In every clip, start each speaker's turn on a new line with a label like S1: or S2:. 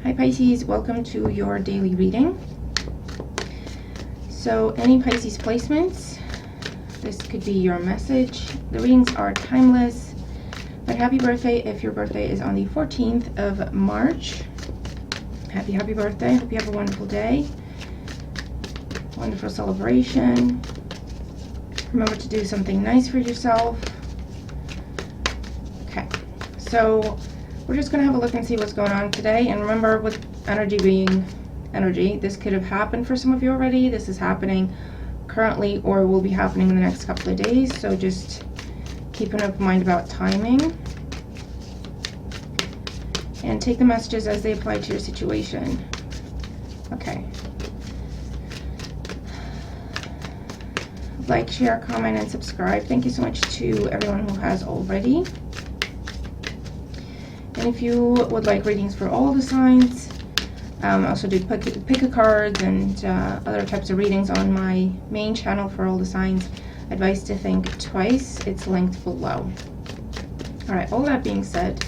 S1: Hi Pisces, welcome to your daily reading. So any Pisces placements, this could be your message. The readings are timeless, but happy birthday if your birthday is on the 14th of March. Happy birthday. Hope you have a wonderful day. Wonderful celebration. Remember to do something nice for yourself. Okay, so we're just going to have a look and see what's going on today. And remember, with energy being energy, this could have happened for some of you already. This is happening currently or will be happening in the next couple of days. So just keep an open mind about timing. And take the messages as they apply to your situation. Okay. Like, share, comment, and subscribe. Thank you so much to everyone who has already. And if you would like readings for all the signs, I also do pick a cards and other types of readings on my main channel for all the signs. Advice to think twice. It's linked below. All right, all that being said,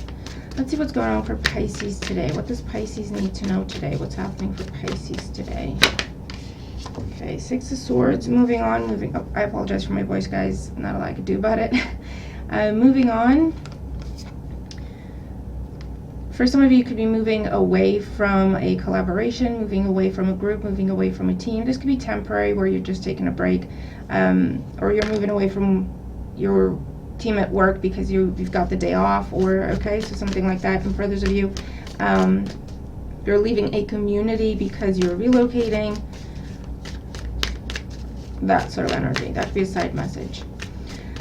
S1: let's see what's going on for Pisces today. What does Pisces need to know today? What's happening for Pisces today? Okay, Six of Swords. Moving on. Oh, I apologize for my voice, guys. Not a lot I could do about it. Moving on. For some of you, could be moving away from a collaboration, moving away from a group, moving away from a team. This could be temporary, where you're just taking a break, or you're moving away from your team at work because you've got the day off, or okay, so something like that. And for others of you, you're leaving a community because you're relocating. That sort of energy. That could be a side message.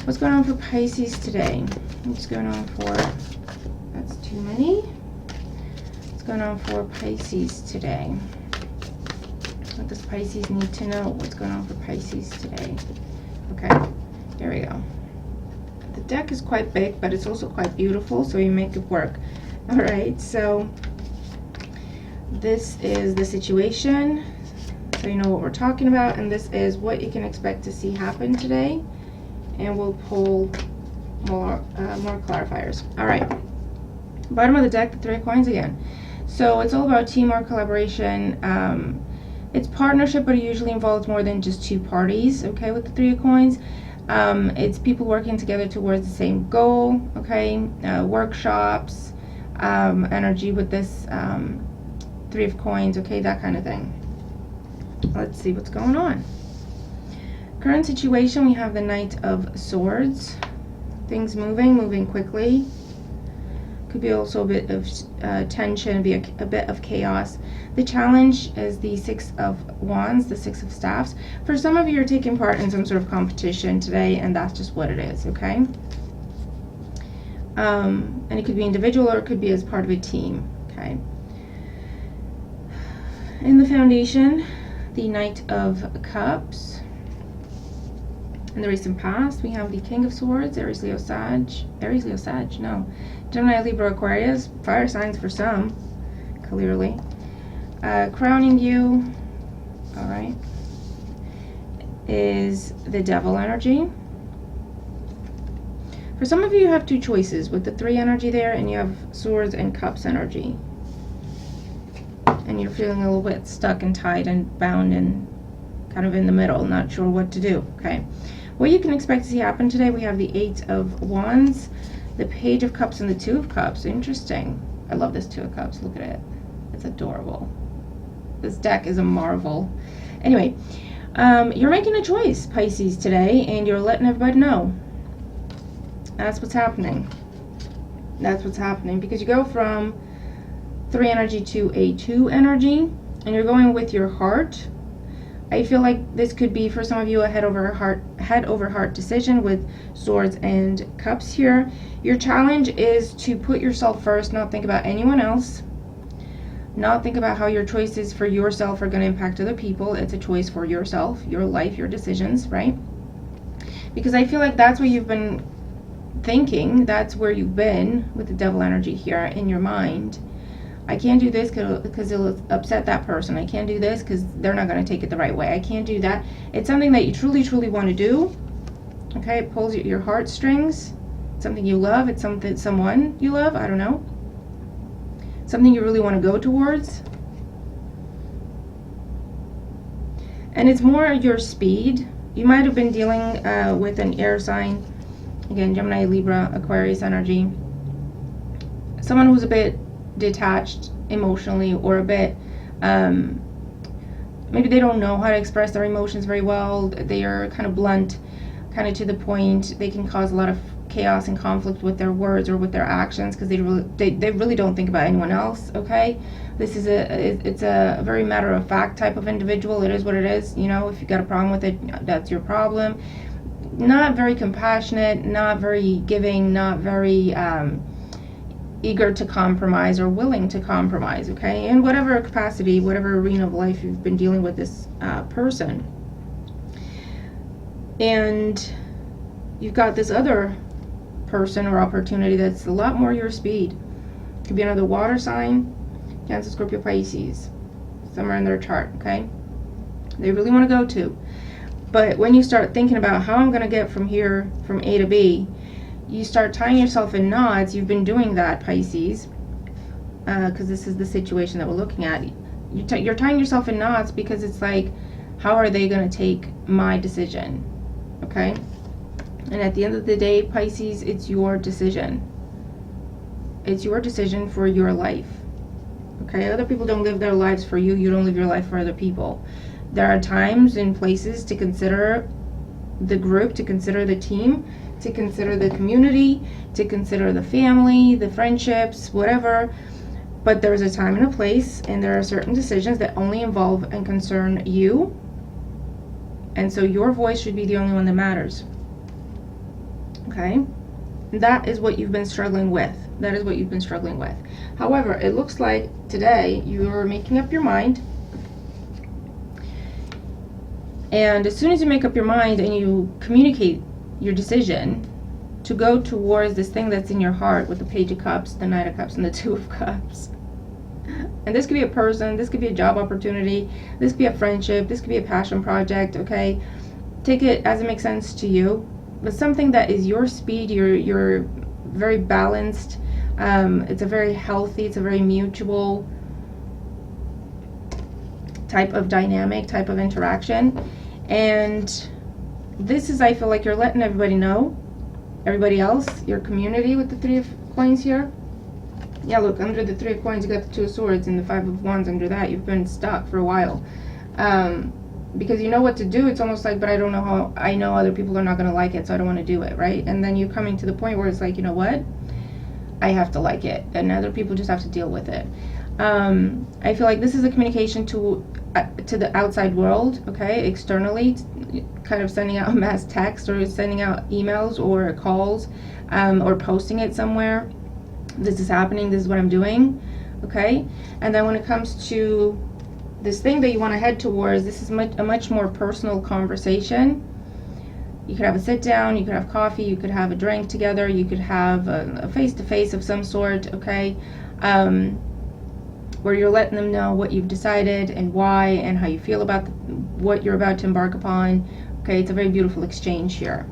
S1: What's going on for Pisces today? What's going on for? That's too many. Going on for Pisces today? What does Pisces need to know? What's going on for Pisces today? Okay, here we go. The deck is quite big, but it's also quite beautiful, so you make it work. All right, so this is the situation, so you know what we're talking about, and this is what you can expect to see happen today, and we'll pull more clarifiers. All right, bottom of the deck, the Three of Coins again. So it's all about teamwork, collaboration. It's partnership, but it usually involves more than just two parties, okay, with the Three of Coins. It's people working together towards the same goal, okay, workshops, energy with this Three of Coins, okay, that kind of thing. Let's see what's going on. Current situation, we have the Knight of Swords. Things moving quickly. Could be also a bit of tension, be a bit of chaos. The challenge is the Six of Wands, the Six of Staffs. For some of you, you're taking part in some sort of competition today, and that's just what it is, okay? And it could be individual or it could be as part of a team, okay? In the foundation, the Knight of Cups. In the recent past, we have the King of Swords, Aries, Leo, Sag, no. Gemini, Libra, Aquarius, fire signs for some, clearly. Crowning you, all right, is the Devil energy. For some of you, you have two choices with the Three energy there, and you have Swords and Cups energy. And you're feeling a little bit stuck and tied and bound and kind of in the middle, not sure what to do, okay? What you can expect to see happen today, we have the Eight of Wands, the Page of Cups, and the Two of Cups. Interesting. I love this Two of Cups. Look at it. It's adorable. This deck is a marvel. Anyway, you're making a choice, Pisces, today, and you're letting everybody know. That's what's happening. That's what's happening, because you go from Three energy to a Two energy, and you're going with your heart. I feel like this could be, for some of you, a head over heart decision with Swords and Cups here. Your challenge is to put yourself first, not think about anyone else, not think about how your choices for yourself are going to impact other people. It's a choice for yourself, your life, your decisions, right? Because I feel like that's what you've been thinking. That's where you've been with the Devil energy here in your mind. I can't do this because it'll upset that person. I can't do this because they're not going to take it the right way. I can't do that. It's something that you truly want to do. Okay, it pulls your heartstrings. It's something you love. It's someone you love. I don't know. something you really want to go towards. And it's more your speed. You might have been dealing with an air sign. Again, Gemini, Libra, Aquarius energy. Someone who's a bit detached emotionally, or a bit, maybe they don't know how to express their emotions very well. They are kind of blunt, kind of to the point. They can cause a lot of chaos and conflict with their words or with their actions, because they really don't think about anyone else. Okay, this is it's a very matter of fact type of individual. It is what it is. You know, if you got a problem with it, that's your problem. Not very compassionate, not very giving, not very eager to compromise or willing to compromise. Okay, in whatever capacity, whatever arena of life you've been dealing with this person. And you've got this other person or opportunity that's a lot more your speed. Could be another water sign, Cancer, Scorpio, Pisces, somewhere in their chart. Okay, they really want to go to. But when you start thinking about how I'm going to get from here, from A to B, you start tying yourself in knots. You've been doing that, Pisces, because this is the situation that we're looking at. You're tying yourself in knots because it's like, how are they going to take my decision? Okay? And at the end of the day, Pisces, it's your decision. It's your decision for your life. Okay? Other people don't live their lives for you. You don't live your life for other people. There are times and places to consider the group, to consider the team, to consider the community, to consider the family, the friendships, whatever. But there's a time and a place, and there are certain decisions that only involve and concern you. And so your voice should be the only one that matters. Okay? That is what you've been struggling with. That is what you've been struggling with. However, it looks like today you're making up your mind. And as soon as you make up your mind and you communicate your decision to go towards this thing that's in your heart, with the Page of Cups, the Knight of Cups, and the Two of Cups. And this could be a person, this could be a job opportunity, this could be a friendship, this could be a passion project, okay? Take it as it makes sense to you. But something that is your speed, you're very balanced, it's a very healthy, it's a very mutual type of dynamic, type of interaction. And this is, I feel like you're letting everybody know, everybody else, your community, with the Three of Coins here. Yeah, look, under the Three of Coins you got the Two of Swords and the Five of Wands. Under that you've been stuck for a while, because you know what to do. It's almost like, but I don't know how. I know other people are not going to like it, so I don't want to do it, right? And then you're coming to the point where it's like, you know what, I have to like it, and other people just have to deal with it. I feel like this is a communication to the outside world, okay, externally, kind of sending out mass text or sending out emails or calls, or posting it somewhere. This is happening, this is what I'm doing, okay? And then when it comes to this thing that you want to head towards, this is a much more personal conversation. You could have a sit down, you could have coffee, you could have a drink together, you could have a face-to-face of some sort, okay? Where you're letting them know what you've decided and why and how you feel about what you're about to embark upon. Okay, it's a very beautiful exchange here.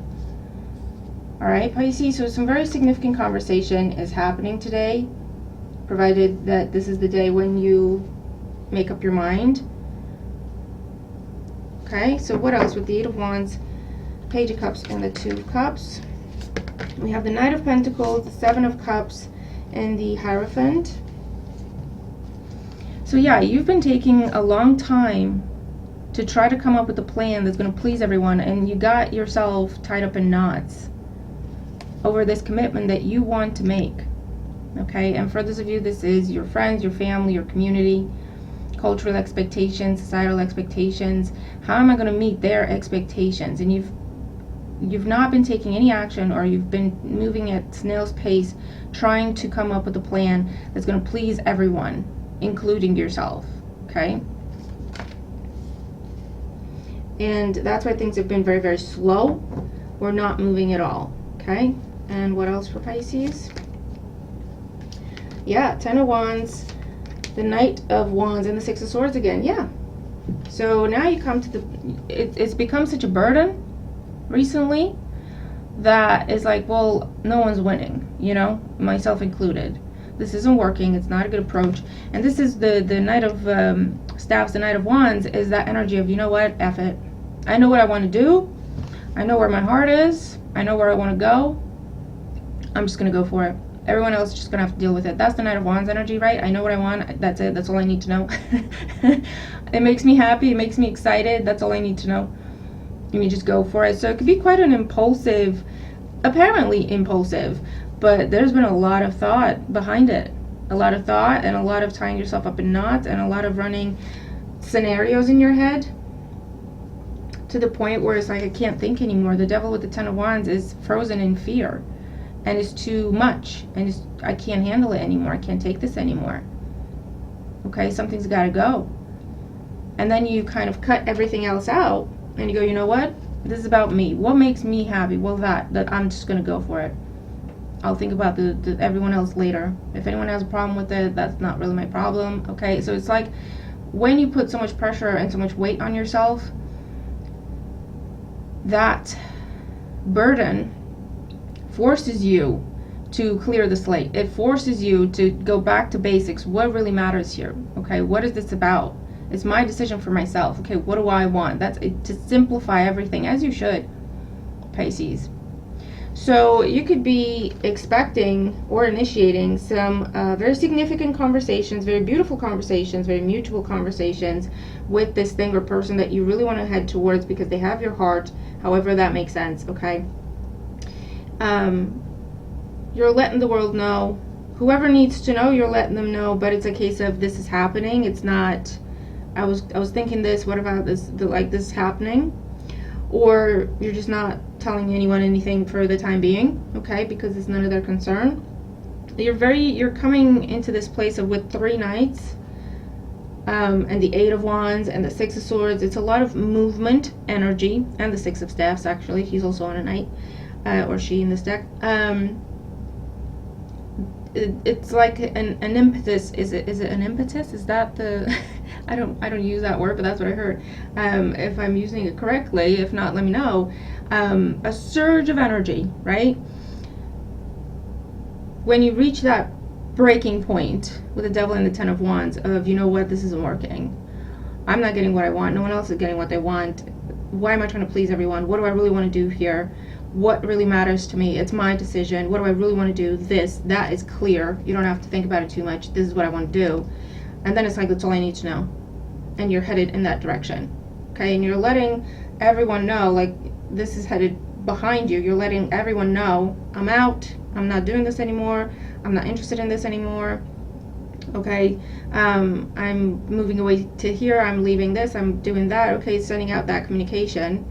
S1: All right, Pisces, so some very significant conversation is happening today, provided that this is the day when you make up your mind. Okay, so what else with the Eight of Wands, Page of Cups, and the Two of Cups? We have the Knight of Pentacles, the Seven of Cups, and the Hierophant. So yeah, you've been taking a long time to try to come up with a plan that's going to please everyone, and you got yourself tied up in knots over this commitment that you want to make. Okay, and for those of you, this is your friends, your family, your community, cultural expectations, societal expectations. How am I going to meet their expectations? And you've not been taking any action, or you've been moving at snail's pace, trying to come up with a plan that's going to please everyone, including yourself. Okay, and that's why things have been very, very slow. We're not moving at all. Okay, and what else for Pisces? Yeah, Ten of Wands, the Knight of Wands, and the Six of Swords again. Yeah, so now you come to it's become such a burden recently that is like, well, no one's winning, you know, myself included. This isn't working. It's not a good approach. And this is the Knight of Staffs, the Knight of Wands, is that energy of, you know what, F it. I know what I want to do. I know where my heart is. I know where I want to go. I'm just going to go for it. Everyone else is just going to have to deal with it. That's the Knight of Wands energy, right? I know what I want. That's it. That's all I need to know. It makes me happy. It makes me excited. That's all I need to know. And you just go for it. So it could be quite an impulsive, apparently impulsive, but there's been a lot of thought behind it. A lot of thought and a lot of tying yourself up in knots and a lot of running scenarios in your head to the point where it's like, I can't think anymore. The Devil with the Ten of Wands is frozen in fear. And it's too much, and I can't handle it anymore. I can't take this anymore. Okay, something's got to go. And then you kind of cut everything else out, and you go, you know what? This is about me. What makes me happy? Well, that I'm just going to go for it. I'll think about the everyone else later. If anyone has a problem with it, that's not really my problem. Okay, so it's like when you put so much pressure and so much weight on yourself, that burden forces you to clear the slate. It forces you to go back to basics. What really matters here? Okay, what is this about? It's my decision for myself. Okay, what do I want? That's to simplify everything, as you should, Pisces. So you could be expecting or initiating some very significant conversations, very beautiful conversations, very mutual conversations with this thing or person that you really want to head towards because they have your heart, however that makes sense, okay? You're letting the world know. Whoever needs to know, you're letting them know, but it's a case of this is happening. It's not, I was thinking this, what about this, like this is happening? Or you're just not telling anyone anything for the time being, okay, because it's none of their concern. You're coming into this place of with 3 knights, and the 8 of Wands and the 6 of Swords. It's a lot of movement energy, and the 6 of Staffs, actually. He's also on a knight. Or she in this deck. It's like an impetus. Is it an impetus? Is that the I don't use that word, but that's what I heard. If I'm using it correctly, if not, let me know. A surge of energy, right? When you reach that breaking point with the Devil and the 10 of Wands of, you know what, this isn't working. I'm not getting what I want. No one else is getting what they want. Why am I trying to please everyone? What do I really want to do here? What really matters to me? It's my decision. What do I really want to do? That is clear. You don't have to think about it too much. This is what I want to do. And then it's like, that's all I need to know. And you're headed in that direction. Okay, and you're letting everyone know, like, this is headed behind you. You're letting everyone know, I'm out. I'm not doing this anymore. I'm not interested in this anymore. Okay, I'm moving away to here. I'm leaving this. I'm doing that. Okay, sending out that communication.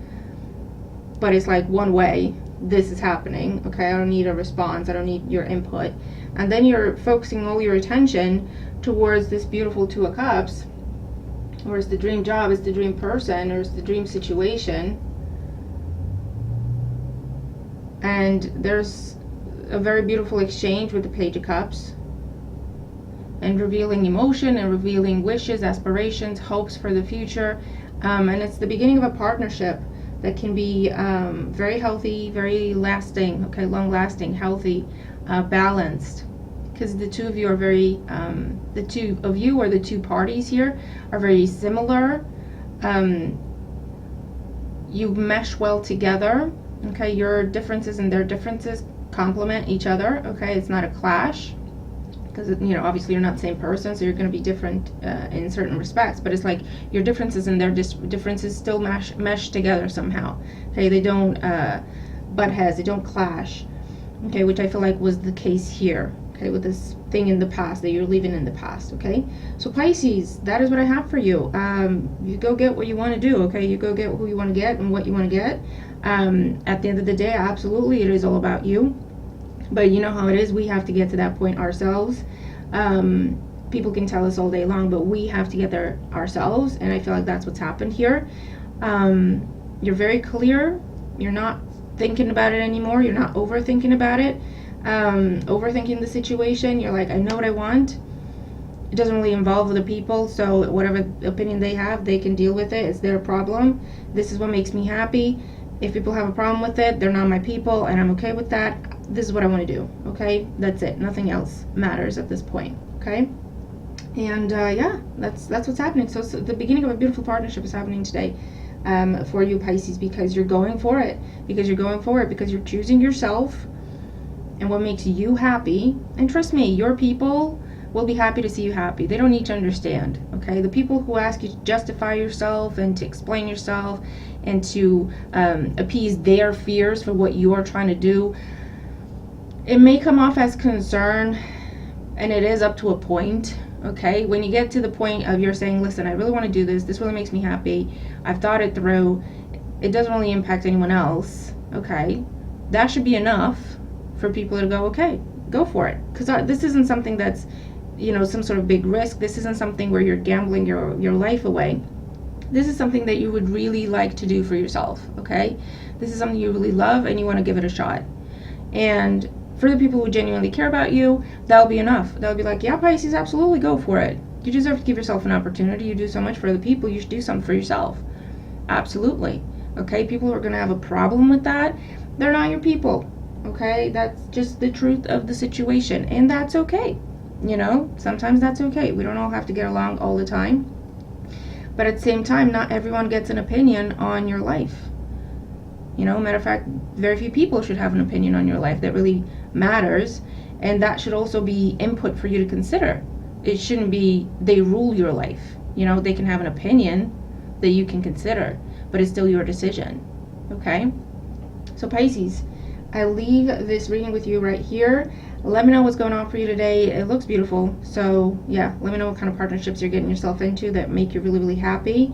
S1: But it's like one way, this is happening, okay? I don't need a response, I don't need your input. And then you're focusing all your attention towards this beautiful 2 of Cups, or it's the dream job, it's the dream person, or it's the dream situation. And there's a very beautiful exchange with the Page of Cups, and revealing emotion and revealing wishes, aspirations, hopes for the future. And it's the beginning of a partnership that can be very healthy, very lasting, okay, long-lasting, healthy, balanced. Because the two of you are very, the two of you or the two parties here are very similar. You mesh well together, okay? Your differences and their differences complement each other, okay? It's not a clash. Because, you know, obviously you're not the same person, so you're going to be different in certain respects, but it's like your differences and their differences still mesh together somehow. Okay, they don't butt heads, they don't clash. Okay, which I feel like was the case here. Okay, with this thing in the past that you're leaving in the past. Okay, so Pisces, that is what I have for you. You go get what you want to do. Okay, you go get who you want to get and what you want to get. At the end of the day, absolutely, it is all about you. But you know how it is, we have to get to that point ourselves. People can tell us all day long, but we have to get there ourselves, and I feel like that's what's happened here. You're very clear. You're not thinking about it anymore. You're not overthinking about it, overthinking the situation. You're like, I know what I want. It doesn't really involve other people, so whatever opinion they have, they can deal with it. It's their problem. This is what makes me happy. If people have a problem with it, they're not my people, and I'm okay with that. this is what I want to do, okay? That's it. Nothing else matters at this point, okay? And yeah, that's what's happening. So the beginning of a beautiful partnership is happening today for you, Pisces, because you're going for it. Because you're choosing yourself and what makes you happy. And trust me, your people will be happy to see you happy. They don't need to understand, okay? The people who ask you to justify yourself and to explain yourself and to appease their fears for what you are trying to do, it may come off as concern, and it is up to a point, okay? When you get to the point of you're saying, listen, I really want to do this. This really makes me happy. I've thought it through. It doesn't really impact anyone else, okay? That should be enough for people to go, okay, go for it. Because this isn't something that's, you know, some sort of big risk. This isn't something where you're gambling your life away. This is something that you would really like to do for yourself, okay? This is something you really love and you want to give it a shot. And for the people who genuinely care about you, that'll be enough. They'll be like, yeah, Pisces, absolutely, go for it. You deserve to give yourself an opportunity. You do so much for other people, you should do something for yourself. Absolutely. Okay, people who are going to have a problem with that, they're not your people. Okay, that's just the truth of the situation, and that's okay. You know, sometimes that's okay. We don't all have to get along all the time. But at the same time, not everyone gets an opinion on your life. You know, matter of fact, very few people should have an opinion on your life that really matters, and that should also be input for you to consider. It shouldn't be they rule your life. You know, they can have an opinion that you can consider, but it's still your decision. Okay? So Pisces, I leave this reading with you right here. Let me know what's going on for you today. It looks beautiful. So yeah, let me know what kind of partnerships you're getting yourself into that make you really, really happy.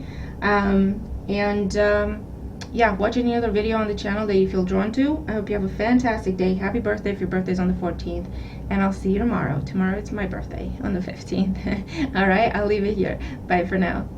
S1: Yeah, watch any other video on the channel that you feel drawn to. I hope you have a fantastic day. Happy birthday if your birthday's on the 14th. And I'll see you tomorrow. Tomorrow it's my birthday on the 15th. All right, I'll leave it here. Bye for now.